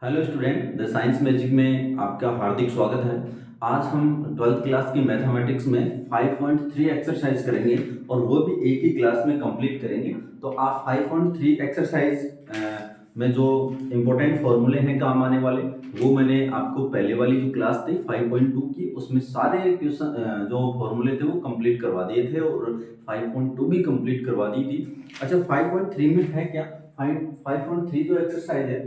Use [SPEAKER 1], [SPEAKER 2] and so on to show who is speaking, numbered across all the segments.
[SPEAKER 1] Hello student, the science magic में आपका हार्दिक स्वागत है। आज हम 12th क्लास की मैथमेटिक्स में 5.3 एक्सरसाइज करेंगे और वो भी एक ही क्लास में कंप्लीट करेंगे। तो आप 5.3 एक्सरसाइज में जो इम्पोर्टेंट फॉर्मूले हैं काम आने वाले, वो मैंने आपको पहले वाली जो क्लास थी 5.2 की, उसमें सारे क्वेश्चन जो फॉर्मूले थे वो कंप्लीट करवा दिए थे और 5.2 भी कंप्लीट करवा दी थी। अच्छा, 5.3 में है क्या? 5.3 जो एक्सरसाइज है,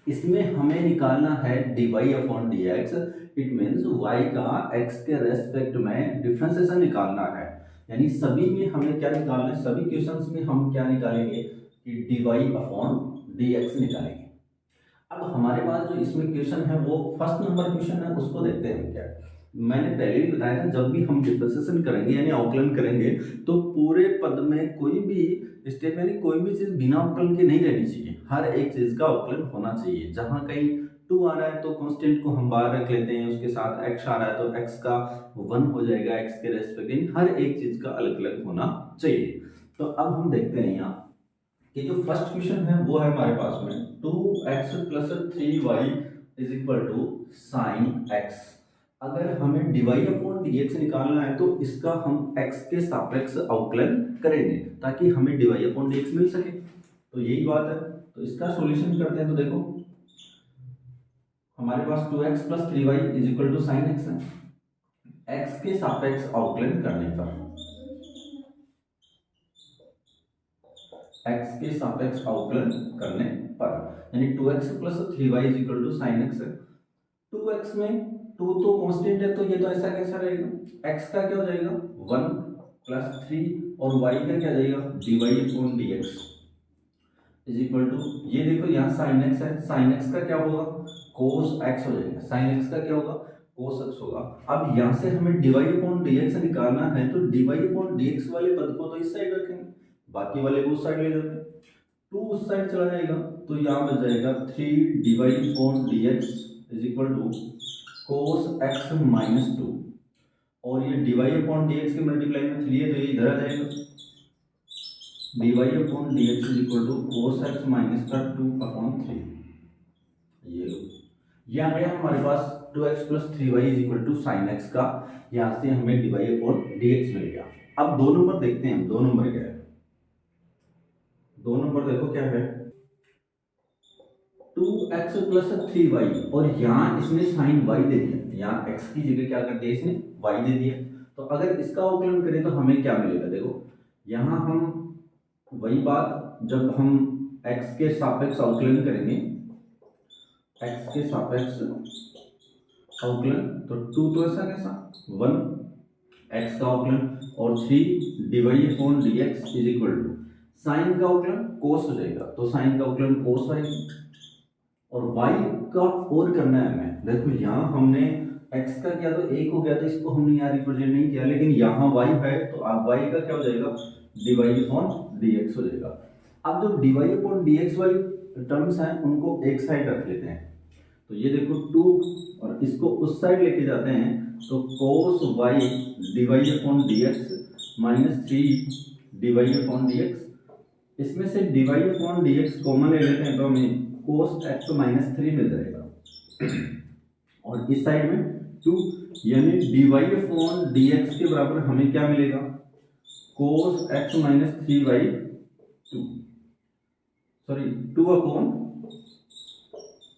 [SPEAKER 1] इसमें हमें निकालना है dy upon d x. It means y का x के रेस्पेक्ट में डिफरेंशिएशन निकालना है। यानी सभी में हमें क्या निकालना है, सभी क्वेश्चंस में हम क्या निकालेंगे कि dy अपॉन डी एक्स निकालेंगे। अब हमारे पास जो इसमें क्वेश्चन है वो फर्स्ट नंबर क्वेश्चन है, उसको देखते हैं क्या। मैंने पहले भी बताया था, जब भी हम डिफरेंशिएशन करेंगे यानी अवकलन करेंगे तो पूरे पद में कोई भी स्टेप यानी कोई भी चीज बिना अवकलन के नहीं रहनी चाहिए। हर एक चीज का अवकलन होना चाहिए। जहां कहीं 2 आ रहा है तो कांस्टेंट को हम बाहर रख लेते हैं, उसके साथ x आ रहा है तो x का 1 हो जाएगा x के रेस्पेक्ट। यानी हर एक चीज का अलग अलग होना चाहिए। तो अब हम देखते हैं यहाँ कि जो फर्स्ट क्वेश्चन है वो है हमारे पास में 2x plus 3y is equal to sine x। अगर हमें डिवाई अपॉन dx निकालना है तो इसका हम x के सापेक्ष अवकलन करेंगे ताकि हमें डिवाई अपॉन dx मिल सके। तो यही बात है। तो इसका सॉल्यूशन करते हैं। तो देखो, हमारे पास 2x plus 3y is equal to sine x है। x के सापेक्ष अवकलन करने पर x के सापेक्ष अवकलन करने पर यानी 2x plus 3y is equal to sine x है। 2x में 2 तो कांस्टेंट है, तो ये तो ऐसा कैसा रहेगा, x का क्या हो जाएगा 1 प्लस 3 और y का क्या जाएगा dy upon dx is equal to, ये देखो यहाँ साइन x है, साइन x का क्या होगा cos x हो जाएगा। साइन x का क्या होगा cos x होगा। अब यहाँ से हमें dy अपॉन dx निकालना है तो dy अपॉन dx वाले पद को तो इस साइड रखेंगे, बाकी वाले को उस साइड ले जाते हैं। 2 उस साइड चला जाएगा तो यहाँ बच जाएगा 3 dy upon dx is equal to cos x minus 2, और ये dy अपॉन dx के मल्टीप्लाई में 3 है तो ये इधर आ जाएगा। dy upon dx is equal to cos x minus का 2 अपॉन 3। ये लो, ये आ गया हमारे पास 2x plus 3y is equal to sine x का। यहाँ से हमें dy अपॉन dx मिल गया। अब 2 नंबर देखते हैं। 2 नंबर क्या है, 2 नंबर देखो क्या है, 2x प्लस 3y और यहाँ इसने साइन y दे दिया। यहाँ x की जगह क्या कर दिया इसने y दे दिया। तो अगर इसका अवकलन करें तो हमें क्या मिलेगा, देखो यहाँ हम वही बात, जब हम x के सापेक्ष अवकलन करेंगे, x के सापेक्ष अवकलन तो 2 तो ऐसा कैसा 1 x का अवकलन और 3 d y upon dx is equal to sine का अवकलन cos हो जाएगा तो साइन का अवकलन cos आएगा। और y का और करना है हमें। देखो यहाँ हमने x का किया तो 1 हो गया तो इसको हमने यहाँ रिप्रेजेंट नहीं किया, लेकिन यहाँ y है तो आप y का क्या हो जाएगा डिवाई अपॉन dx हो जाएगा। अब जो डिवाई अपॉन dx वाली टर्म्स हैं उनको एक साइड रख लेते हैं। तो ये देखो 2 और इसको उस साइड लेके जाते हैं तो cos y d y upon dx minus 3 d y upon dx। इसमें से डिवाई अपॉन dx कॉमन ले लेते हैं तो हमें cos x माइनस 3 मिल जाएगा। और इस साइड में 2 यानी dy अपॉन dx के बराबर हमें क्या मिलेगा cos x minus 3 by 2, sorry 2 upon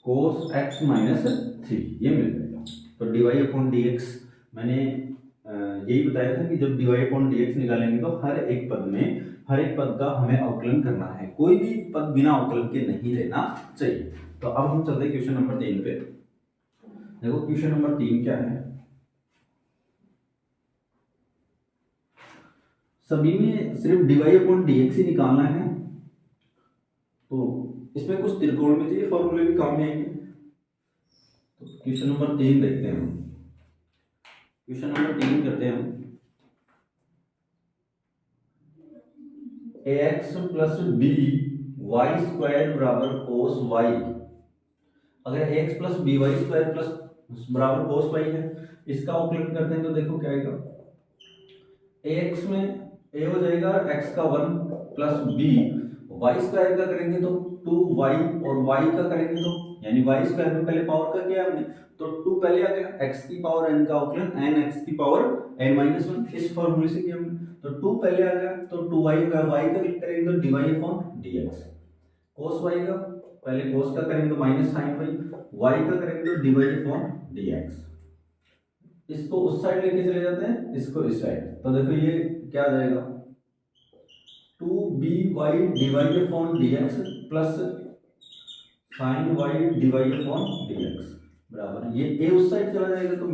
[SPEAKER 1] cos x minus 3 ये मिल जाएगा। तो dy अपॉन dx मैंने यही बताया था कि जब dy अपॉन dx निकालेंगे तो हर एक पद में हर एक पद का हमें अवकलन करना है, कोई भी पद बिना अवकलन के नहीं रहना चाहिए। तो अब हम चलते हैं क्वेश्चन नंबर 3 पे। देखो क्वेश्चन नंबर 3 क्या है, सभी में सिर्फ डिवाई अपॉन डीएक्स ही निकालना है। तो इसमें कुछ त्रिकोणमितीय फॉर्मूले भी काम में आएंगे। तो क्वेश्चन नंबर 3 देखते हैं हम। क्वेश्चन नंबर 3 करते हैं हम, ax plus b y square बराबर कोस वाई। अगर ax plus b y square plus बराबर कोस वाई है, इसका अवकलन करते हैं तो देखो क्या आएगा, ax में a हो जाएगा x का 1 प्लस b वाई स्क्वायर का करेंगे तो 2y, और y का करेंगे तो यानी वाई स्क्वायर में पहले पावर का किया हमने, तो 2 पहले आ गया, x की पावर n का अवकलन n x की पावर n-1, इस फॉर्मूले से किया हमने, तो 2 पहले आ गया, तो 2y होगा, y का करेंगे तो dy/dx, cos y का पहले cos का करेंगे तो माइनस sin y का करेंगे तो dy/dx। इसको उस साइड लेके चले जाते हैं, इसको इस साइड, तो देखो ये क्या आ जाएगा, 2by dy/dx plus sin y dy/dx बराबर, ये a उस साइड चला जाएगा तो -a,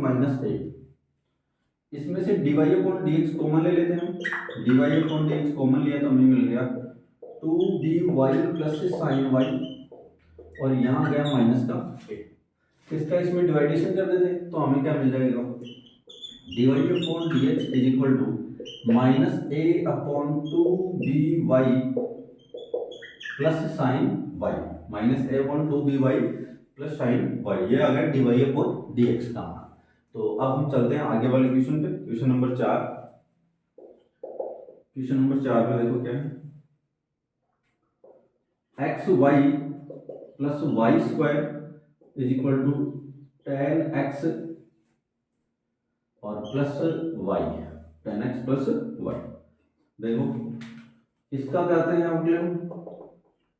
[SPEAKER 1] इसमें से dy/dx कॉमन ले लेते हैं हम, dy/dx कॉमन लिया तो हमें मिल गया 2by प्लस sin y, और यहाँ आ गया माइनस का a, इसका इसमें डिवाइडेशन कर देते हैं तो हमें क्या मिल जाएगा, dy/dx is equal to -a/2by plus sine y, -a/2by plus sine y, ये आ गया dy/dx का मान। तो अब हम चलते हैं आगे वाले क्वेश्चन पे, क्वेश्चन नंबर 4। क्वेश्चन नंबर 4 पे देखो क्या है, xy plus y square is equal to 10x और plus y, 10x plus y। देखो इसका कहते हैं अवकलन,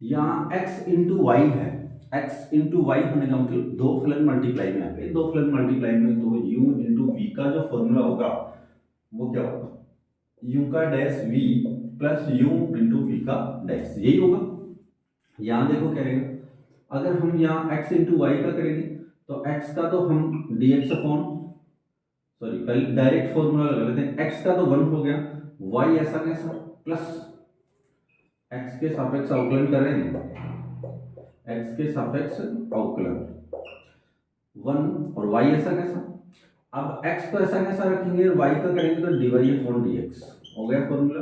[SPEAKER 1] यहाँ x इंटू वाई है, x इंटू वाई होने का मतलब दो फलन मल्टीप्लाई में आ गए, दो फलन मल्टीप्लाई में, तो u इंटू वी का जो फॉर्मूला होगा वो क्या होगा, u का dash v plus u into v का डैश, यही होगा। यहाँ देखो क्या रहेगा, अगर हम यहाँ x इंटू वाई का करेंगे तो x का तो हम dx अपॉन, सॉरी पहले डायरेक्ट फॉर्मूला लगा लेते हैं, x का तो 1 हो गया, y ऐसा कैसा प्लस x के सापेक्ष अवकलन करें, x के सापेक्ष अवकलन 1 और y ऐसा कैसा, अब x को ऐसा कैसा रखेंगे और y का करेंगे तो dy/dx, हो गया फॉर्मूला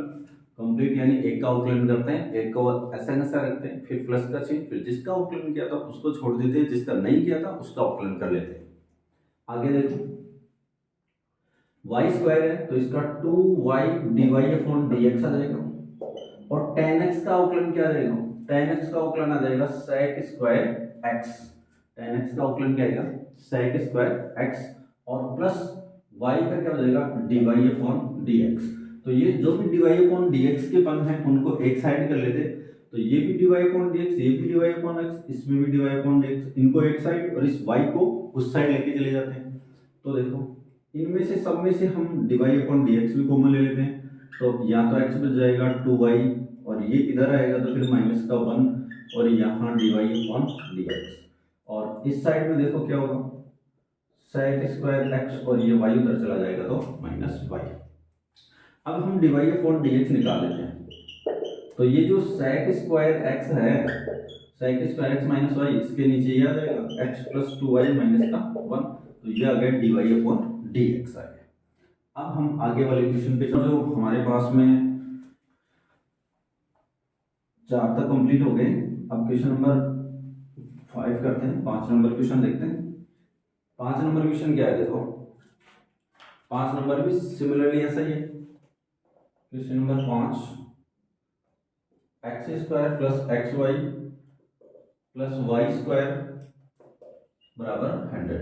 [SPEAKER 1] कंप्लीट, यानी एक का अवकलन करते हैं, एक को ऐसा कैसा रखते हैं, फिर प्लस का चिन्ह, फिर जिसका अवकलन किया था उसको छोड़ देते हैं, जिसका नहीं किया था उसका अवकलन कर लेते हैं। आगे देखो y स्क्वायर है तो इसका 2y dy/dx आ जाएगा, और 10x का अवकलन क्या आ जाएगा, 10x का अवकलन आ जाएगा sec स्क्वायर x, 10x का अवकलन क्या आएगा sec स्क्वायर x, और प्लस y का क्या हो जाएगा dy/dx। तो ये जो भी dy/dx के पद हैं उनको एक साइड कर लेते, तो ये भी dy/dx, ये भी dy/x, इसमें भी dy/dx, इनको एक साइड और इस y को उस साइड लेके चले जाते हैं। तो देखो इनमें से सब में से हम dy/dx भी कॉमन ले लेते हैं, तो यहाँ तो x बच जाएगा 2y, और ये इधर आएगा तो फिर माइनस का 1, और यहाँ dy/dx, और इस साइड में देखो क्या होगा sec स्क्वायर x, और ये y उधर चला जाएगा तो -y। अब हम dy/dx निकाल लेते हैं, तो ये जो sec स्क्वायर x है, sec square x minus y, इसके नीचे ये आ जाएगा x प्लस 2y माइनस का 1, तो ये आ गया dy/dx आ गया। अब हम आगे वाले क्वेश्चन पे, जो हमारे पास में 4 तक कंप्लीट हो गए, अब क्वेश्चन नंबर 5 करते हैं, 5 नंबर क्वेश्चन देखते हैं। 5 नंबर क्वेश्चन क्या है, देखो 5 नंबर भी सिमिलरली ऐसा ही है। Question number 5, x square plus xy plus y square बराबर 100,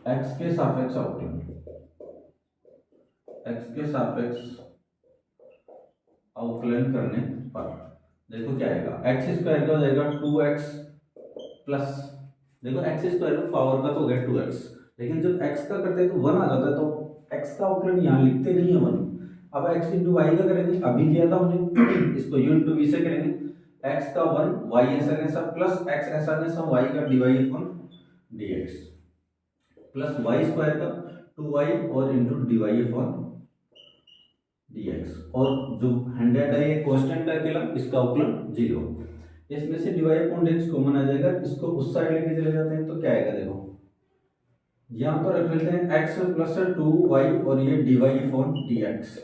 [SPEAKER 1] x के सापेक्ष अवकलन, x के सापेक्ष अवकलन करने पर देखो क्या आएगा, x स्क्वायर का हो जाएगा 2x प्लस, देखो x स्क्वायर में पावर का तो हो गया 2x, लेकिन जब x का करते हैं तो 1 आ जाता है, तो x का अवकलन यहाँ लिखते नहीं है 1। अब x इंटू वाई का करेंगे, अभी किया था हमने, इसको u इंटू वी से करेंगे, x का 1, y ऐसा कैसा प्लस x ऐसा कैसा, y का dy/dx प्लस y स्क्वायर का 2y और इंटू dy/dx, और जो 100 है ये कांस्टेंट है अकेला, इसका अवकलन 0, इसमें से dy/dx कॉमन आ जाएगा, इसको उस साइड लेके चले जाते हैं तो क्या आएगा, देखो यहाँ तो रख लेते हैं x प्लस 2y और ये dy/dx,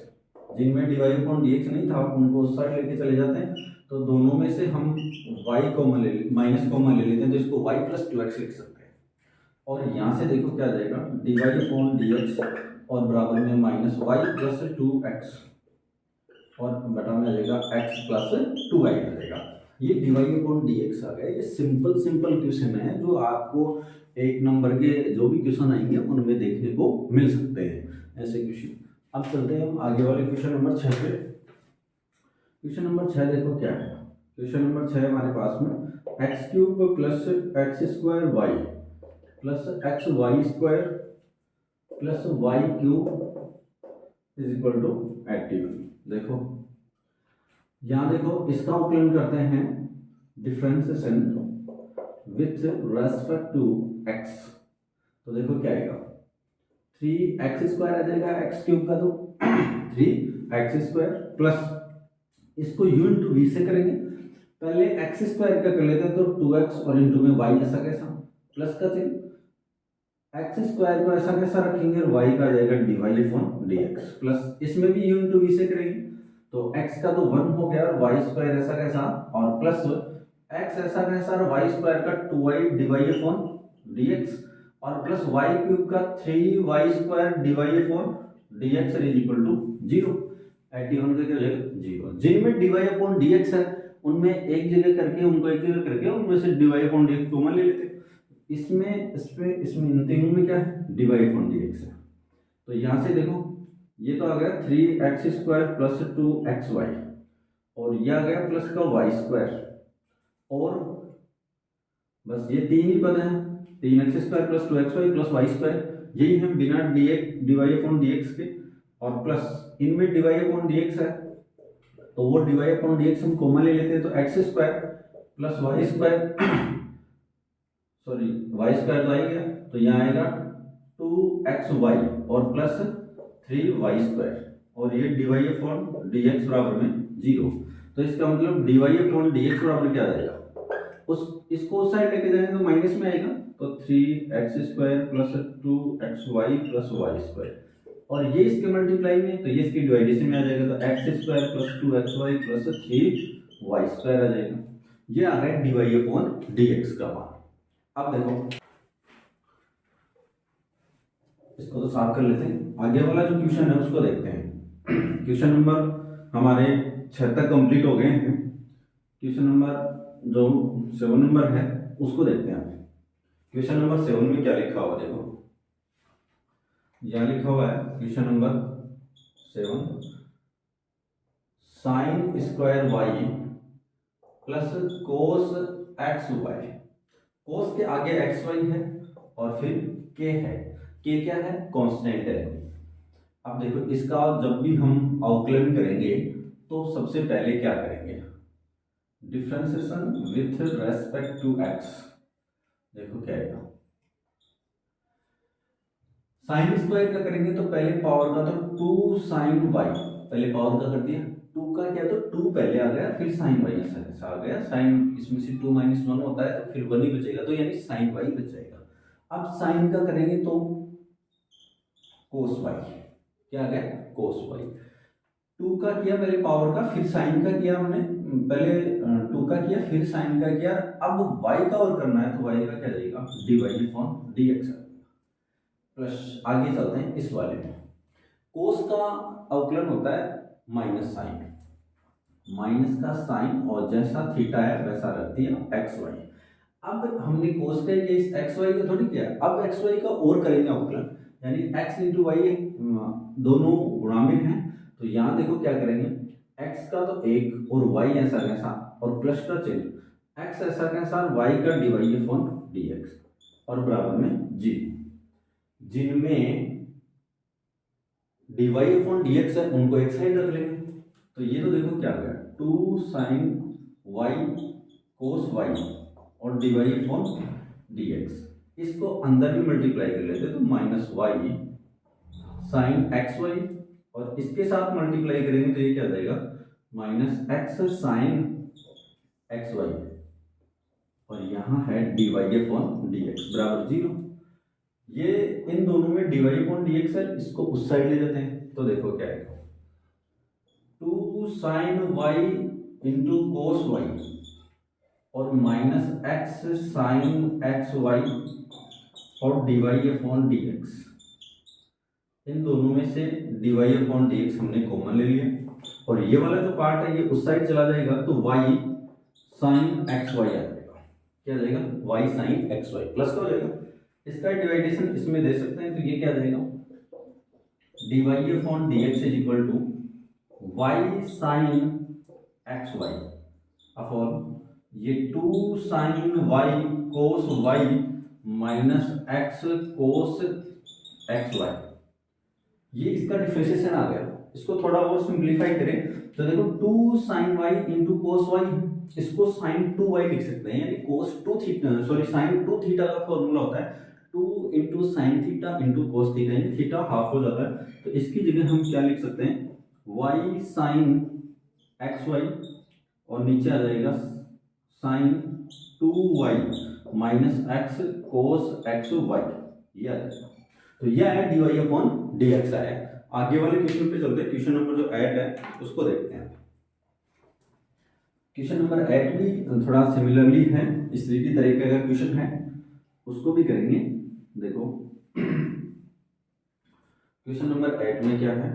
[SPEAKER 1] जिनमें dy/dx नहीं था उनको उस साइड लेके चले जाते हैं, तो दोनों में से हम y कॉमन ले माइनस कॉमन ले लेते हैं, तो इसको y प्लस 2x लिख सकते हैं, और यहाँ से देखो क्या आ जाएगा dy/dx और बराबर में -y प्लस 2x, और बटा में आ जाएगा x प्लस 2y आ जाएगा। ये डिवाइड अपॉन dx आ गया। ये सिंपल क्वेश्चन है जो आपको 1 नंबर के जो भी क्वेश्चन आएंगे उनमें देखने को मिल सकते हैं ऐसे क्वेश्चन। अब चलते हैं हम आगे वाले क्वेश्चन नंबर 6 पे। क्वेश्चन नंबर 6 देखो क्या है। क्वेश्चन नंबर 6 हमारे पास में x cube plus x square y plus x y square plus y cube is equal to 81। देखो यहाँ देखो इसका उकलन करते हैं differentiation with respect to x. तो देखो क्या आएगा 3x स्क्वायर आ जाएगा एक्स क्यूब का, तो 3x स्क्वायर प्लस इसको u इंटू वी से करेंगे। पहले एक्स स्क्वायर का कर लेते हैं तो 2x और इंटू में y ऐसा कैसा प्लस का चिन्ह एक्स स्क्वायर को ऐसा कैसा रखेंगे और y का आ जाएगा dy अपॉन dx प्लस इसमें भी u इंटू वी से करेंगे तो x का तो 1 हो गया और y स्क्वायर ऐसा कैसा और प्लस x ऐसा कैसा और y स्क्वायर का 2y dy अपॉन dx और प्लस y क्यूब का 3y square dy upon dx is equal to 0। 81 का क्या हो जाएगा 0। जिनमें dy अपॉन dx है उनमें एक जगह करके उनको एक जगह करके उनमें से dy अपॉन dx कॉमन ले लेते हैं। इसमें इन तीनों में क्या है dy अपॉन dx है। तो यहाँ से देखो ये तो आ गया 3x स्क्वायर प्लस 2xy और ये आ गया प्लस का y स्क्वायर और बस ये तीन ही पद हैं 3x square plus 2xy plus y square, यही हम बिना dy अपॉन dx के और प्लस इनमें dy अपॉन dx है तो वो dy अपॉन dx हम कॉमन ले लेते हैं तो x square plus y square sorry y square तो आएगा तो यहाँ आएगा 2xy और प्लस 3y स्क्वायर और ये dy अपॉन dx बराबर में 0। तो इसका मतलब dy अपॉन dx बराबर क्या आ जाएगा इसको उस साइड लेके जाएंगे तो माइनस में आएगा तो 3x square plus 2xy plus y square और ये इसके मल्टीप्लाई में तो ये इसकी डिवाइडेशन में आ जाएगा तो x square plus 2xy plus 3y square आ जाएगा। ये आ गया dy अपॉन dx का मान। अब देखो इसको तो साफ कर लेते हैं, आगे वाला जो क्वेश्चन है उसको देखते हैं। क्वेश्चन नंबर हमारे 6 तक कंप्लीट हो गए हैं। क्वेश्चन नंबर जो 7 नंबर है उसको देखते हैं। क्वेश्चन नंबर 7 में क्या लिखा हुआ देखो, यहाँ लिखा हुआ है question number 7 sine square y plus cos x y. Cos के आगे एक्स वाई है और फिर के है, के क्या है कांस्टेंट है। अब देखो इसका जब भी हम अवकलन करेंगे तो सबसे पहले क्या करेंगे differentiation with respect to x. देखो क्या आएगा साइन स्क्वायर का करेंगे तो पहले पावर का तो 2 साइन वाई, पहले पावर का कर दिया 2 का क्या तो 2 पहले आ गया फिर साइन वाई ऐसा आ गया, साइन इसमें से 2 - 1 होता है तो फिर 1 ही बचेगा तो यानी साइन वाई बच जाएगा। अब साइन का करेंगे तो कोस वाई, क्या आ गया कोस वाई। 2 का किया पहले पावर का फिर साइन का किया हमने, पहले 2 का किया फिर साइन का किया, अब y का और करना है तो y का क्या जाएगा dy अपॉन dx प्लस आगे चलते हैं इस वाले में। कोस का अवकलन होता है माइनस साइन, माइनस का साइन और जैसा थीटा है वैसा रख दिया एक्स वाई। अब हमने कोस का किया इस एक्स वाई का थोड़ी किया, अब एक्स वाई का और करेंगे अवकलन यानी x इंटू वाई दोनों गुणा में है तो यहाँ देखो क्या करेंगे x का तो 1 और y ऐसा कैसा और प्लस का चिन्ह x ऐसा कैसा और y का dy अपॉन dx और बराबर में जी, जिनमें dy अपॉन dx है उनको एक साइड रख लेंगे तो ये तो देखो क्या आ गया 2 साइन y कोस y और dy अपॉन dx, इसको अंदर भी मल्टीप्लाई कर लेते तो minus y sine x y और इसके साथ मल्टीप्लाई करेंगे तो ये क्या आ जाएगा minus x sine x y और यहाँ है dy अपॉन dx बराबर 0। ये इन दोनों में dy अपॉन dx है, इसको उस साइड ले जाते हैं तो देखो क्या है 2 sine y into cos y और minus x sine x y और dy अपॉन dx, इन दोनों में से dy अपॉन dx हमने कॉमन ले लिया और ये वाला जो पार्ट है ये उस साइड चला जाएगा तो y साइन एक्स वाई आ जाएगा। क्या आ जाएगा? Y sine x y plus का हो जाएगा। इसका डिवाइडेशन इसमें दे सकते हैं, तो ये क्या आ जाएगा? dy upon dx is equal to y sine x y upon ये 2 sine y cos y minus x cos x y. ये इसका डिफरेंशिएशन आ गया। इसको थोड़ा और सिंप्लीफाई करें तो देखो 2 sine y into cos y, इसको साइन 2 वाई लिख सकते हैं, यानी cos 2 theta, sorry sine 2 theta का फॉर्मूला होता है 2 into sine theta into cos theta, यानी थीटा हाफ हो जाता है। तो इसकी जगह हम क्या लिख सकते हैं? वाई साइन एक्स वाई और नीचे आ जाएगा sine 2 y minus x cos x y, ये आ जाएगा। तो यह है d y upon d x आया। आगे वाले क्वेश्चन पे चलते हैं। क्वेश्चन नंबर जो 8 है उसको देखते हैं। क्वेश्चन नंबर 8 भी थोड़ा सिमिलरली है, इसी तरीके का क्वेश्चन है, उसको भी करेंगे। देखो क्वेश्चन नंबर 8 में क्या है?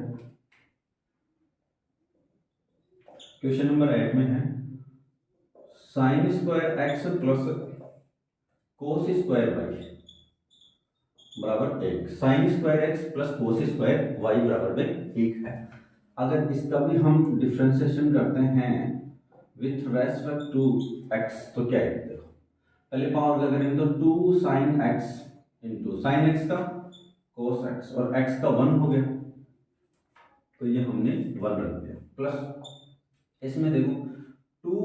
[SPEAKER 1] क्वेश्चन नंबर 8 में है sine square x plus cos square y बराबर 1। Sine square x plus cos square y बराबर में 1 है। अगर इसका भी हम डिफरेंशिएशन करते हैं विथ रेस्पेक्ट टू एक्स तो क्या है? देखो पहले पावर का करेंगे तो 2 sine x into sine x का कोस एक्स, और एक्स का 1 हो गया तो ये हमने 1 रख दिया, प्लस इसमें देखो 2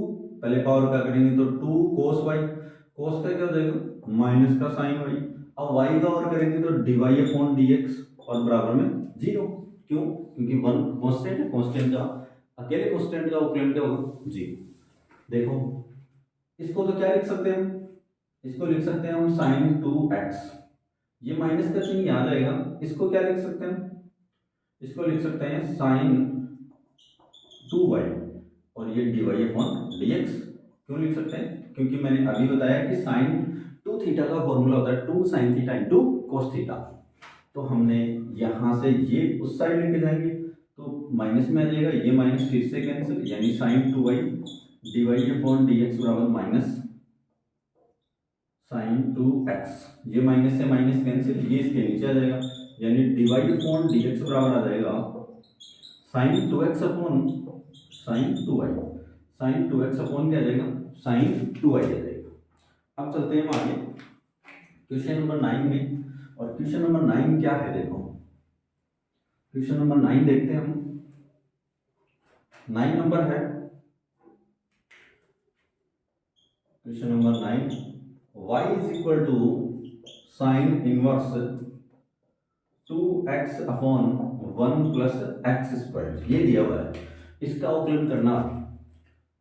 [SPEAKER 1] पहले पावर का करेंगे तो 2 कोस वाई, कोस का क्या हो जाएगा? माइनस का साइन वाई। अब वाई का और करेंगे तो d y upon d x और बराबर में 0। क्यों? क्योंकि 1 कांस्टेंट है, कांस्टेंट का अकेले कांस्टेंट का उकेलन क्या होगा? 0। देखो इसको तो क्या लिख सकते हैं? इसको लिख सकते हैं हम साइन 2x, ये माइनस का चिन्ह आ जाएगा। इसको क्या लिख सकते हैं? इसको लिख सकते हैं साइन 2y और ये d y upon d x. क्यों लिख सकते हैं? क्योंकि मैंने अभी बताया कि साइन 2 थीटा का फॉर्मूला होता है 2 sine theta into cos theta. तो हमने यहाँ से ये उस साइड लेके जाएंगे तो माइनस में आ जाएगा, ये माइनस फिर से कैंसिल, यानी sine 2y d y upon d x बराबर माइनस साइन 2x। ये माइनस से माइनस कैंसिल, ये इसके नीचे आ जाएगा, यानी d y upon d x बराबर आ जाएगा sine 2x upon sine 2y। Sine 2x upon क्या आ जाएगा? साइन 2y आ जाएगा। अब चलते हैं हम आगे क्वेश्चन नंबर 9 में। और क्वेश्चन नंबर 9 क्या है? देखो क्वेश्चन नंबर 9 देखते हैं हम। 9 नंबर है question number 9, y is equal to sine inverse 2x upon 1 plus x square, ये दिया हुआ है। इसका अवकलन करना,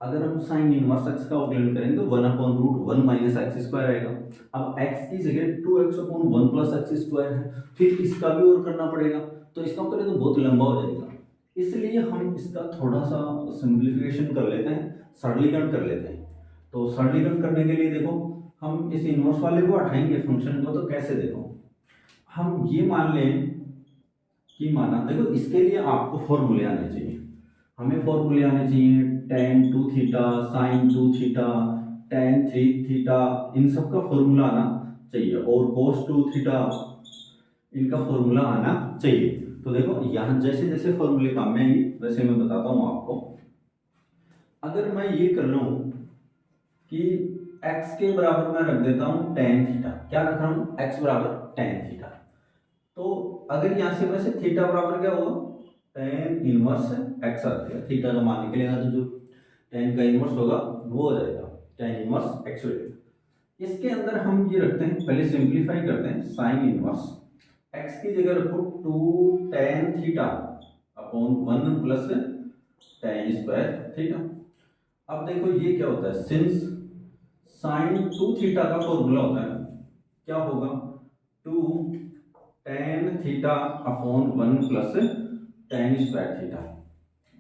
[SPEAKER 1] अगर हम साइन इनवर्स x का अवकलन करेंगे तो 1 upon root 1 minus x square आएगा। अब x की जगह 2x upon 1 plus x square है, फिर इसका भी और करना पड़ेगा, तो इसका अवकलन तो बहुत लंबा हो जाएगा। इसलिए हम इसका थोड़ा सा सिंप्लीफिकेशन कर लेते हैं, सरलीकरण कर लेते हैं। तो सरलीकरण करने के लिए देखो हम इस इनवर्स वाले को हटाएंगे फंक्शन को। तो कैसे? देखो हम ये मान लें कि माना, देखो इसके लिए आपको फॉर्मूले आने चाहिए, हमें फॉर्मूले आने चाहिए tan 2 theta, sine 2 theta, tan 3 theta, इन सब का फॉर्मूला आना चाहिए, और cos 2 थीटा इनका फॉर्मूला आना चाहिए। तो देखो यहाँ जैसे जैसे फॉर्मूले काम में आएंगे वैसे मैं बताता हूँ आपको। अगर मैं ये कर लूँ कि x के बराबर मैं रख देता हूँ tan थीटा, क्या रख रहा हूँ? x बराबर tan थीटा। तो अगर यहाँ से वैसे थीटा बराबर क्या होगा? tan इनवर्स x आ जाएगा। थीटा का मान निकलेगा तो जो tan का इनवर्स होगा वो हो जाएगा tan इनवर्स x हो जाएगा। इसके अंदर हम ये रखते हैं, पहले सिंप्लीफाई करते हैं, साइन इनवर्स x की जगह रखो 2 tan theta upon 1 plus tan square theta. अब देखो ये क्या होता है, सिंस साइन 2 थीटा का फॉर्मूला होता है, क्या होगा? 2 tan theta upon 1 plus tan square theta.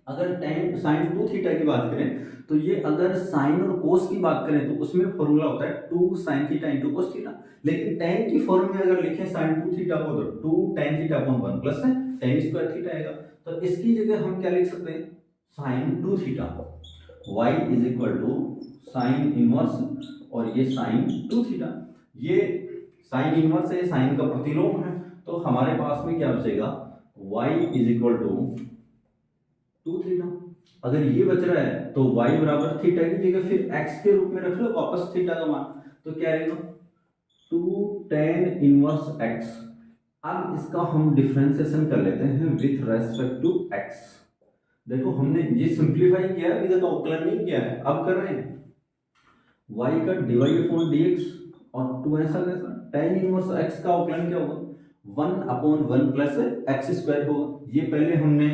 [SPEAKER 1] अगर tan साइन 2 थीटा की बात करें तो ये अगर साइन और कोस की बात करें तो उसमें फॉर्मूला होता है 2 sine theta into cos theta. लेकिन tan की फॉर्म में अगर लिखें साइन 2 थीटा को तो 2 tan theta upon 1 plus tan square theta आएगा। तो इसकी जगह हम क्या लिख सकते हैं? Sine 2 theta y is equal to sine inverse और ये साइन 2 थीटा। ये साइन इनवर्स है, साइन का प्रतिलोम है, तो हमारे पास में क्या बचेगा, y is equal to 2 theta. अगर ये बच रहा है तो y बराबर थीटा की जगह फिर x के रूप में रख लो वापस थीटा का मान, तो क्या रहेगा 2 tan इनवर्स x। अब इसका हम डिफरेंशिएशन कर लेते हैं विथ रेस्पेक्ट टू x। देखो हमने ये सिंप्लीफाई किया है, इधर का अवकलन नहीं किया है, अब कर रहे हैं y का dy अपॉन dx और 2 ऐसा कैसा tan इनवर्स x का अवकलन क्या होगा 1/1 प्लस एक्स स्क्वायर होगा। ये पहले हमने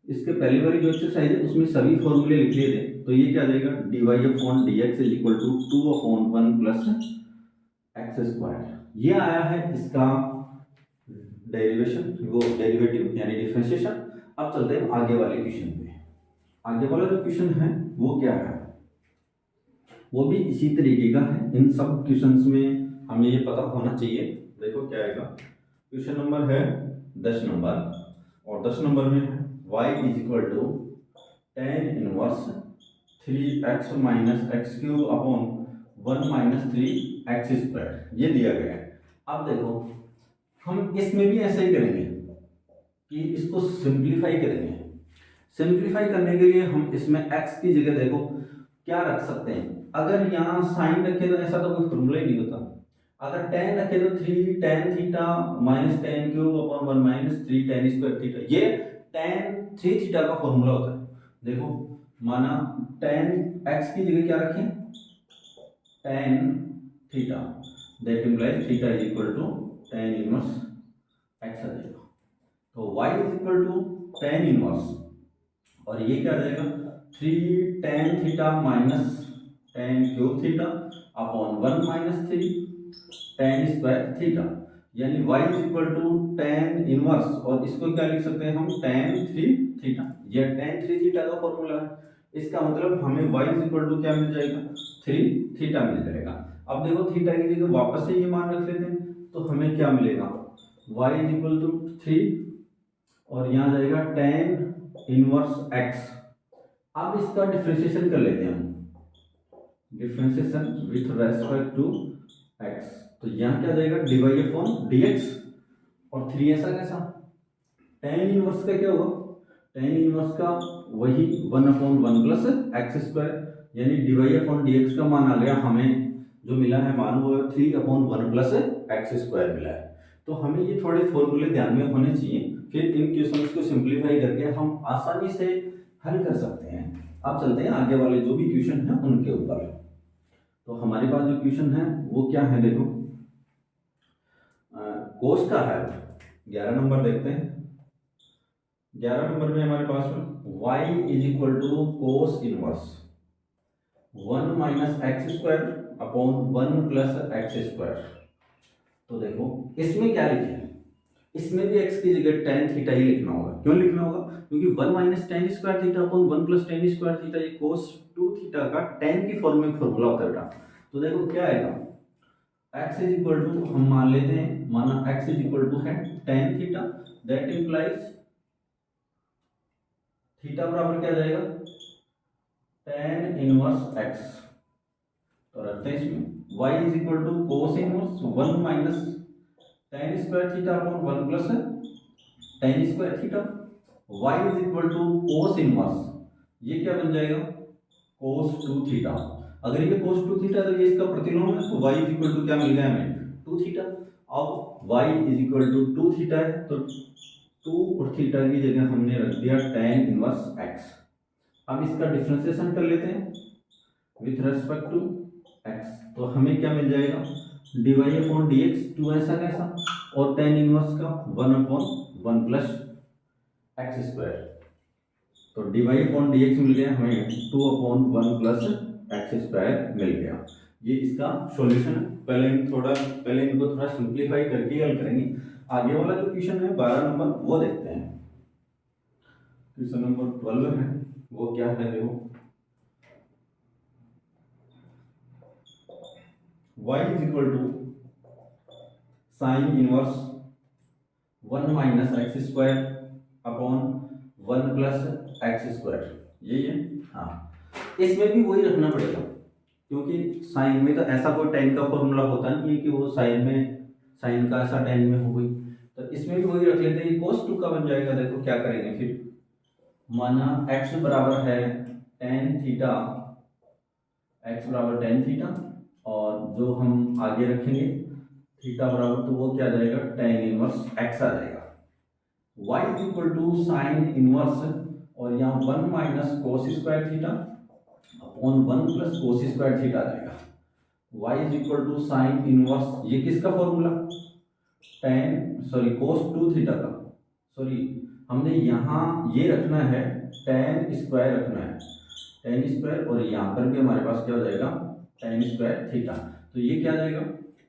[SPEAKER 1] इसके पहली वाली जो एक्सरसाइज है उसमें सभी फॉर्मूले लिख लिए थे, तो ये क्या देगा dy upon dx is equal to 2/1 plus x square. ये आया है इसका डेरिवेशन, वो डेरिवेटिव यानी डिफरेंशिएशन। अब चलते हैं आगे वाले क्वेश्चन पे। आगे वाला जो क्वेश्चन है वो क्या है, वो भी इसी तरीके का है। इन सब क्वेश्चंस में हमें ये पता होना चाहिए। देखो क्या आएगा, क्वेश्चन नंबर है 10 नंबर, और 10 नंबर में है y is equal to tan inverse 3x minus x cube upon 1 minus 3x square, ये दिया गया है। अब देखो हम इसमें भी ऐसे ही करेंगे कि इसको सिंप्लीफाई करेंगे। सिंप्लीफाई करने के लिए हम इसमें x की जगह देखो क्या रख सकते हैं। अगर यहाँ साइन रखे तो ऐसा तो कोई फॉर्मूला ही नहीं होता, अगर tan रखे तो 3 tan theta minus tan cube upon 1 minus 3 tan square theta, ये tan 3 थीटा का फॉर्मूला होता है। देखो माना tan x की जगह क्या रखें tan theta, that implies theta is equal to tan inverse x आ जाएगा। तो y is equal to tan inverse, और ये क्या आ जाएगा 3 tan theta minus tan cube theta upon 1 minus 3 tan square theta, यानी y is equal to tan inverse, और इसको क्या लिख सकते हैं हम tan 3 थीटा। ये tan 3 थीटा का फॉर्मूला है, इसका मतलब हमें y इज इक्वल टू क्या मिल जाएगा 3 थीटा मिल जाएगा। अब देखो थीटा की जगह वापस से ये मान रख लेते हैं, तो हमें क्या मिलेगा y इज इक्वल टू 3 और यहाँ जाएगा tan इनवर्स x। अब इसका डिफरेंशिएशन कर लेते हैं हम, differentiation with respect to x, तो यहाँ क्या जाएगा dy अपॉन dx और 3 ऐसा कैसा, tan इनवर्स का क्या होगा tan इनवर्स का वही 1/1 प्लस एक्स स्क्वायर, यानी dy अपॉन dx का मान आ गया हमें जो मिला है मान वो 3/1 प्लस एक्स स्क्वायर मिला है। तो हमें ये थोड़े फॉर्मूले ध्यान में होने चाहिए, फिर इन क्वेश्चंस को सिंप्लीफाई करके हम आसानी से हल कर सकते हैं। अब चलते हैं आगे वाले जो भी क्वेश्चन हैं उनके ऊपर। तो हमारे पास जो क्वेश्चन है वो क्या है, देखो कोस का है। 11 नंबर देखते हैं। 11 नंबर में हमारे पास में y is equal to cos inverse 1 minus x square upon 1 plus x square. तो देखो इसमें क्या लिखे हैं, इसमें भी x की जगह tan थीटा ही लिखना होगा। क्यों लिखना होगा, क्योंकि 1 minus tan square theta upon 1 plus tan square theta, ये cos 2 थीटा का tan की फॉर्म में फॉर्मूला होता है बेटा। तो देखो क्या आएगा x इज इक्वल टू, हम मान लेते हैं माना x इज इक्वल टू है tan theta, that implies theta बराबर क्या जाएगा tan इनवर्स x। तो रखते हैं इसमें y is equal to cos inverse 1 minus tan square theta upon 1 plus tan square theta, y is equal to cos inverse, ये क्या बन जाएगा कोस 2 थीटा। अगर ये कोस 2 थीटा तो ये इसका प्रतिलोम है, तो y इज इक्वल टू क्या मिल गया हमें 2 थीटा। अब y is equal to 2 theta है, तो 2 और थीटा की जगह हमने रख दिया tan इनवर्स x। अब इसका डिफरेंशिएशन कर लेते हैं विथ रेस्पेक्ट टू x, तो हमें क्या मिल जाएगा dy अपॉन dx 2 ऐसा कैसा, और tan इनवर्स का 1/1 प्लस एक्स स्क्वायर। तो dy अपॉन dx मिल गया हमें 2/1 प्लस एक्स स्क्वायर मिल गया। ये इसका सॉल्यूशन है। पहले इनको थोड़ा सिंप्लीफाई करके हल करेंगे। आगे वाला जो क्वेश्चन है 12 नंबर वो देखते हैं। क्वेश्चन नंबर 12 है वो क्या है, देखो y is equal to sine inverse 1 minus x square upon 1 plus x square, यही है। हाँ इसमें भी वही रखना पड़ेगा, क्योंकि साइन में तो ऐसा कोई tan का फॉर्मूला होता नहीं है कि वो साइन में साइन का ऐसा tan में हो गई, तो इसमें भी वही रख लेते हैं, ये cos 2 का बन जाएगा। देखो क्या करेंगे फिर, माना x बराबर है tan थीटा, x बराबर tan थीटा, और जो हम आगे रखेंगे थीटा बराबर, तो वो क्या आ जाएगा tan इनवर्स x आ जाएगा। y is equal to sine inverse, और यहाँ 1 minus cos square theta upon 1 plus cos square theta आ जाएगा। y is equal to sine inverse, ये किसका फॉर्मूला, कोस 2 थीटा का, हमने यहाँ ये रखना है tan स्क्वायर रखना है, tan स्क्वायर, और यहाँ पर भी हमारे पास क्या हो जाएगा tan स्क्वायर थीटा। तो ये क्या आ जाएगा,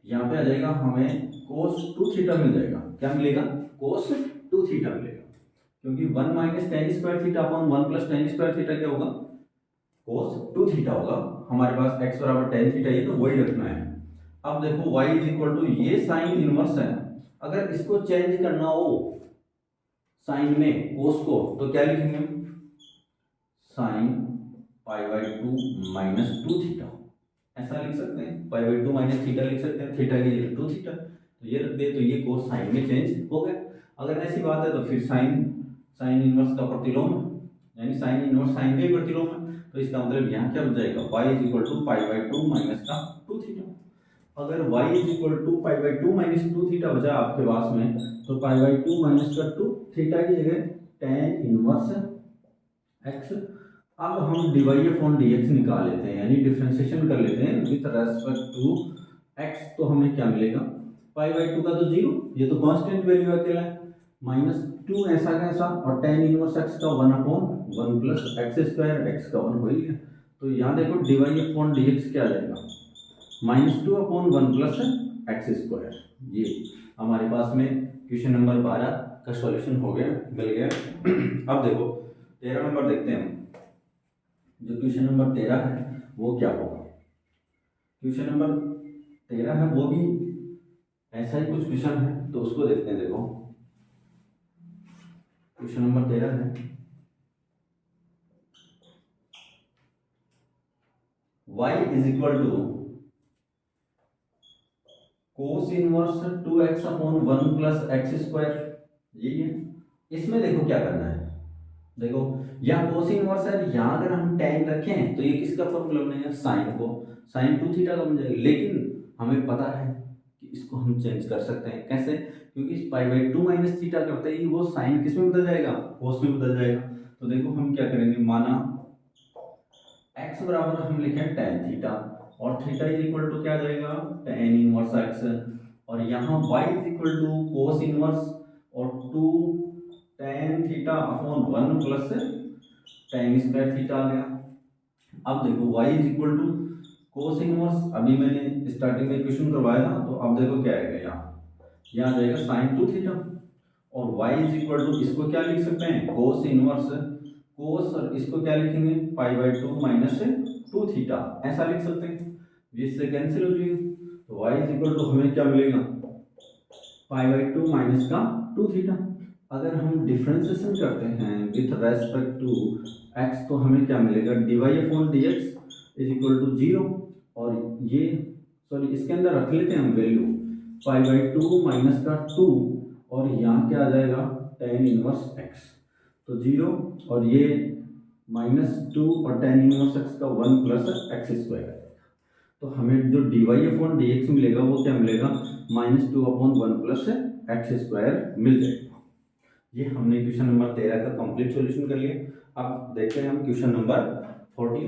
[SPEAKER 1] यहाँ पे आ जाएगा हमें कोस 2 थीटा मिल जाएगा। क्या मिलेगा, कोस 2 थीटा मिलेगा, क्योंकि 1 minus tan square theta upon 1 plus tan square theta क्या होगा, कोस 2 थीटा होगा। हमारे पास x बराबर tan थीटा, ये तो वही रखना है। अब देखो y इज इक्वल टू, ये साइन इनवर्स है, अगर इसको चेंज करना हो साइन में कोस को, तो क्या लिखेंगे, sine pi by 2 minus 2 theta, ऐसा लिख सकते हैं, पाई बाई 2 माइनस थीटा लिख सकते हैं, थीटा की जगह 2 थीटा, तो ये रख दे, तो ये कोस साइन में चेंज हो गया। अगर ऐसी बात है तो फिर साइन इनवर्स का प्रतिलोम, यानी साइन इनवर्स साइन का ही प्रतिलोम है, तो इसका मतलब यहाँ क्या बन जाएगा, y is equal to pi by 2 minus का 2 थीटा। अगर y is equal to pi by 2 minus 2 theta बचा आपके पास में, तो पाई बाई 2 माइनस का 2 थीटा की जगह tan इनवर्स x। अब हम डिवाई अपॉन dx निकाल लेते हैं, यानी डिफरेंशिएशन कर लेते हैं विथ रेस्पेक्ट टू x, तो हमें क्या मिलेगा, पाई बाई 2 का तो 0, ये तो कांस्टेंट वैल्यू अकेला है, माइनस 2 ऐसा कैसा, और tan इनवर्स x का 1 upon 1 plus x square, x का 1 हो ही गया। तो यहाँ देखो डिवाई अपॉन dx क्या आ जाएगा, -2 अपॉन 1 प्लस एक्स स्क्वायर। ये हमारे पास में क्वेश्चन नंबर 12 का सॉल्यूशन हो गया, मिल गया। अब देखो 13 नंबर देखते हैं हम, जो क्वेश्चन नंबर 13 है वो क्या होगा। क्वेश्चन नंबर 13 है वो भी ऐसा ही कुछ क्वेश्चन है, तो उसको देखते हैं। देखो क्वेश्चन नंबर 13 है, y is equal to cos inverse 2x upon 1 plus x square, यही है। इसमें देखो क्या करना है, देखो यहाँ कोस इनवर्स है, यहाँ अगर हम tan रखें तो ये किसका फॉर्मूला बनेगा, साइन को, साइन 2 थीटा का बन जाएगा। लेकिन हमें पता है कि इसको हम चेंज कर सकते हैं, कैसे, क्योंकि पाई बाई 2 माइनस थीटा करते ही वो साइन किस में बदल जाएगा, कोस में बदल जाएगा। तो देखो हम क्या करेंगे, माना x बराबर हम लिखें tan थीटा, और थीटा इज इक्वल टू क्या आ जाएगा, tan इनवर्स x, और यहाँ y is equal to cos inverse और 2 tan theta upon 1 plus tan square theta आ गया। अब देखो y is equal to cos inverse, अभी मैंने स्टार्टिंग में इक्वेशन करवाया था, तो अब देखो क्या आएगा, यहाँ आ जाएगा साइन 2 थीटा, और y इज इक्वल टू, इसको क्या लिख सकते हैं, कोस इनवर्स कोस, और इसको क्या लिखेंगे, पाई बाई 2 माइनस 2 थीटा, ऐसा लिख सकते हैं, जिससे कैंसिल हो जाएगी। तो y इज इक्वल टू हमें क्या मिलेगा, पाई बाई 2 माइनस का 2 थीटा। अगर हम डिफरेंशिएशन करते हैं विथ रेस्पेक्ट टू x, तो हमें क्या मिलेगा, d y upon dx is equal to 0, और ये इसके अंदर रख लेते हैं हम वैल्यू, पाई बाई 2 माइनस का 2, और यहाँ क्या आ जाएगा, tan इनवर्स x, तो 0, और ये -2 और tan इनवर्स x का 1 प्लस एक्स स्क्वायर। तो हमें जो डिवाई अपॉन dx मिलेगा वो क्या मिलेगा, -2 अपॉन 1 प्लस एक्स स्क्वायर मिल जाएगा। ये हमने क्वेश्चन नंबर 13 का कंप्लीट सॉल्यूशन कर लिया। अब देखते हैं हम क्वेश्चन नंबर 14,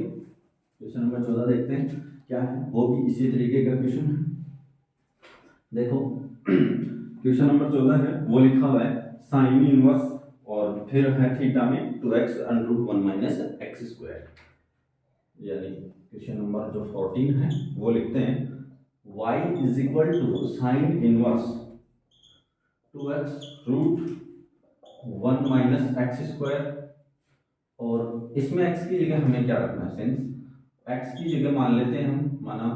[SPEAKER 1] क्वेश्चन नंबर 14 देखते हैं क्या है, वो भी इसी तरीके का क्वेश्चन है। देखो क्वेश्चन नंबर 14 है, वो लिखा हुआ है साइन इनवर्स, और फिर है थीटा में 2x under 1 minus x square, यानी क्वेश्चन नंबर जो 14 है वो लिखते हैं y is equal to sine inverse 2x root 1 minus x square, और इसमें x की जगह हमें क्या रखना है, सिंस x की जगह मान लेते हैं हम, माना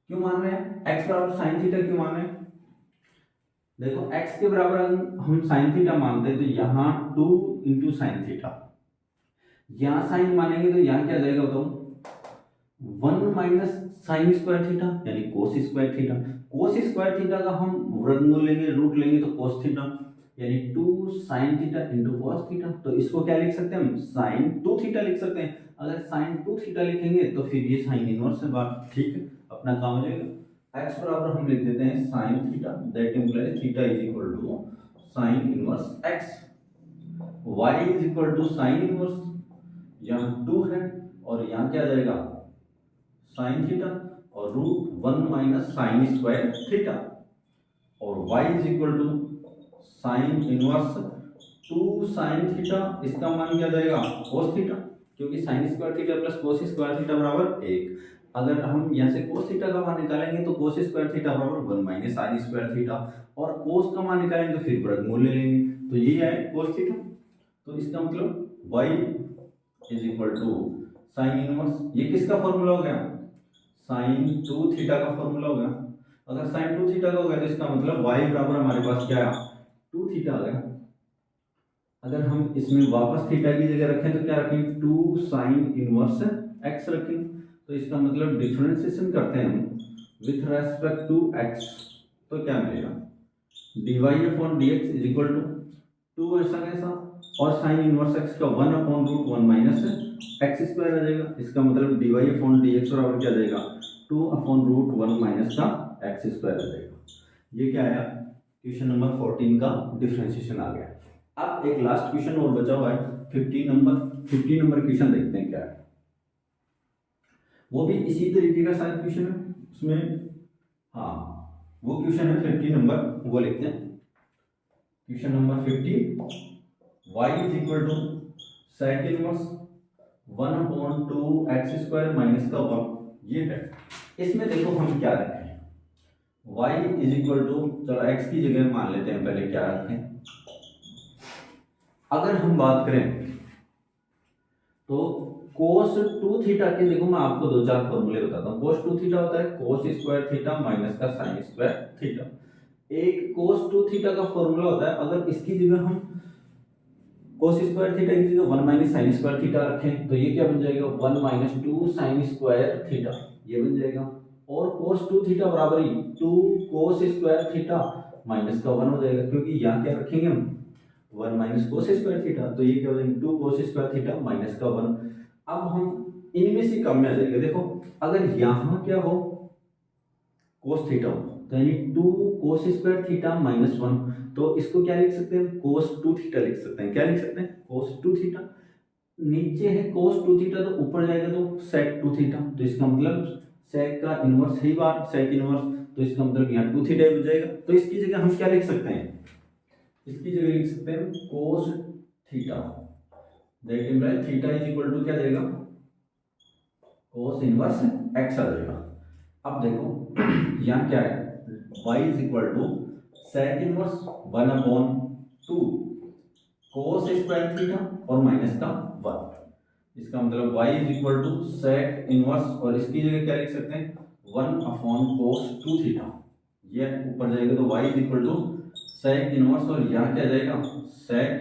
[SPEAKER 1] क्यों मान रहे हैं, x बराबर साइन थीटा क्यों मान रहे हैं, देखो x के बराबर हम साइन थीटा मानते हैं, तो यहाँ 2 इंटू साइन थीटा, यहाँ साइन मानेंगे तो यहाँ क्या जाएगा बताओ, 1 माइनस साइन स्क्वायर थीटा यानी कोस स्क्वायर थीटा। कोस स्क्वायर थीटा का हम वर्गमूल लेंगे, रूट लेंगे तो कोस थीटा यानी 2 sine theta into cos theta. तो इसको क्या लिख सकते हैं हम, साइन 2 थीटा लिख सकते हैं। अगर साइन 2 थीटा लिखेंगे तो फिर ये साइन इनवर्स है बात, ठीक है, अपना काम हो जाएगा। एक्स बराबर हम लिख देते हैं sine theta, that implies theta is equal to sine inverse x. Y is equal to sine inverse, यहाँ 2 है और यहाँ क्या आ जाएगा साइन थीटा और root 1 minus sine square theta, और y is equal to sine inverse 2 sine theta, इसका मान क्या जाएगा कोस थीटा, क्योंकि sine square theta plus cos square theta बराबर 1। अगर हम यहाँ से कोस थीटा का मान निकालेंगे तो कोस स्क्वायर थीटा बराबर 1 माइनस साइन स्क्वायर थीटा, और कोस का मान निकालेंगे तो फिर वर्गमूल ले लेंगे, तो ये है कोस थीटा। तो इसका मतलब y is equal to sine inverse, ये किसका फॉर्मूला हो गया, साइन 2 थीटा का फॉर्मूला हो गया। अगर साइन 2 थीटा का हो गया तो इसका मतलब y बराबर हमारे पास क्या है 2 थीटा आ गया। अगर हम इसमें वापस थीटा की जगह रखें तो क्या रखेंगे 2 साइन इनवर्स x रखेंगे। तो इसका मतलब डिफरेंशिएशन करते हैं हम विथ रेस्पेक्ट टू x, तो क्या मिलेगा dy upon dx is equal to 2 ऐसा कैसा, और साइन इनवर्स x का 1 upon root 1 minus x square आ जाएगा। इसका मतलब dy अपॉन dx बराबर क्या आ जाएगा 2 अपॉन रूट 1 माइनस का एक्स स्क्वायर आ जाएगा। ये क्या आया क्वेश्चन नंबर 14 का डिफरेंशिएशन आ गया। अब एक लास्ट क्वेश्चन और बचा हुआ है 15 नंबर क्वेश्चन देखते हैं क्या है। वो भी इसी तरीके का शायद क्वेश्चन है उसमें, हाँ वो क्वेश्चन है 50 नंबर, वो लिखते हैं question number 50, y is equal to sec inverse 1 upon 2 x square minus का 1, ये है। इसमें देखो हम क्या रखें, y इज इक्वल टू, चलो x की जगह मान लेते हैं पहले क्या रखें। अगर हम बात करें तो कोस 2 थीटा के, देखो मैं आपको 2-4 फॉर्मूले बताता हूँ। कोस 2 थीटा होता है कोस स्क्वायर थीटा माइनस का साइन स्क्वायर थीटा। एक कोस 2 थीटा का फॉर्मूला होता है, अगर इसकी जगह हम कोस स्क्वायर थीटा की जगह 1 माइनस साइन स्क्वायर थीटा रखें तो ये क्या बन जाएगा 1 माइनस 2 साइन स्क्वायर थीटा, ये बन जाएगा। और कोस 2 थीटा बराबर ही 2 कोस स्क्वायर थीटा माइनस का 1 हो जाएगा, क्योंकि यहाँ क्या रखेंगे हम 1 माइनस कोस स्क्वायर थीटा, तो ये क्या हो जाएगा 2 कोस स्क्वायर थीटा माइनस का 1। अब हम इनमें से कम में आ जाएगा। देखो अगर यहाँ क्या हो कोस थीटा हो तो यानी 2 कोस स्क्वायर थीटा माइनस 1, तो इसको क्या लिख सकते हैं कोस 2 थीटा लिख सकते हैं। क्या लिख सकते हैं कोस 2 थीटा। नीचे है कोस 2 थीटा तो ऊपर जाएगा तो सेक 2 थीटा, तो इसका मतलब सेक का इनवर्स है बार सेक इनवर्स, तो इसका मतलब यहाँ 2 थीटा हो जाएगा। तो इसकी जगह हम क्या लिख सकते हैं, इसकी जगह लिख सकते हैं cos theta, that implies theta is equal to क्या जाएगा कोस इनवर्स एक्स आ जाएगा। अब देखो यहाँ क्या है y is equal to sec inverse 1 upon 2 cos square theta और माइनस का 1। इसका मतलब y is equal to sec inverse, और इसकी जगह क्या लिख सकते हैं 1 अपॉन कोस 2 थीटा, ये ऊपर जाएगा तो y is equal to sec inverse, और यहाँ क्या जाएगा सेक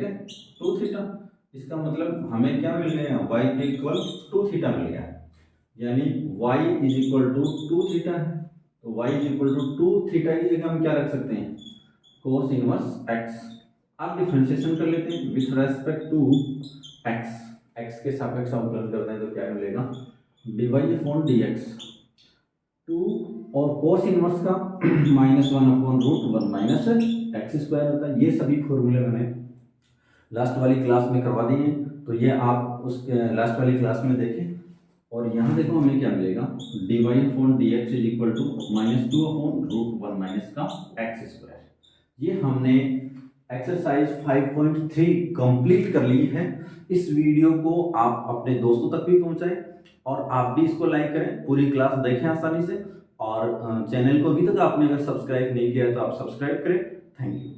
[SPEAKER 1] 2 थीटा। इसका मतलब हमें क्या मिल गया y के इक्वल 2 थीटा मिल गया, यानी y is equal to 2 theta है। तो y is equal to 2 theta की जगह हम क्या रख सकते हैं कोस इनवर्स x। अब डिफरेंशिएशन कर लेते हैं विथ रेस्पेक्ट टू x के सापेक्ष अवकलन करते हैं तो क्या मिलेगा dy अपॉन dx 2 और कोस इनवर्स का -1 upon root 1 minus x square होता है। ये सभी फॉर्मूले मैंने लास्ट वाली क्लास में करवा दिए हैं, तो ये आप उस लास्ट वाली क्लास में देखें। और यहाँ देखो हमें क्या मिलेगा dy upon dx is equal to -2 upon root 1 minus का एक्स स्क्वायर। ये हमने एक्सरसाइज 5.3 कंप्लीट कर ली है। इस वीडियो को आप अपने दोस्तों तक भी पहुंचाएं और आप भी इसको लाइक करें, पूरी क्लास देखें आसानी से, और चैनल को अभी तक आपने अगर सब्सक्राइब नहीं किया तो आप सब्सक्राइब करें। Thank you.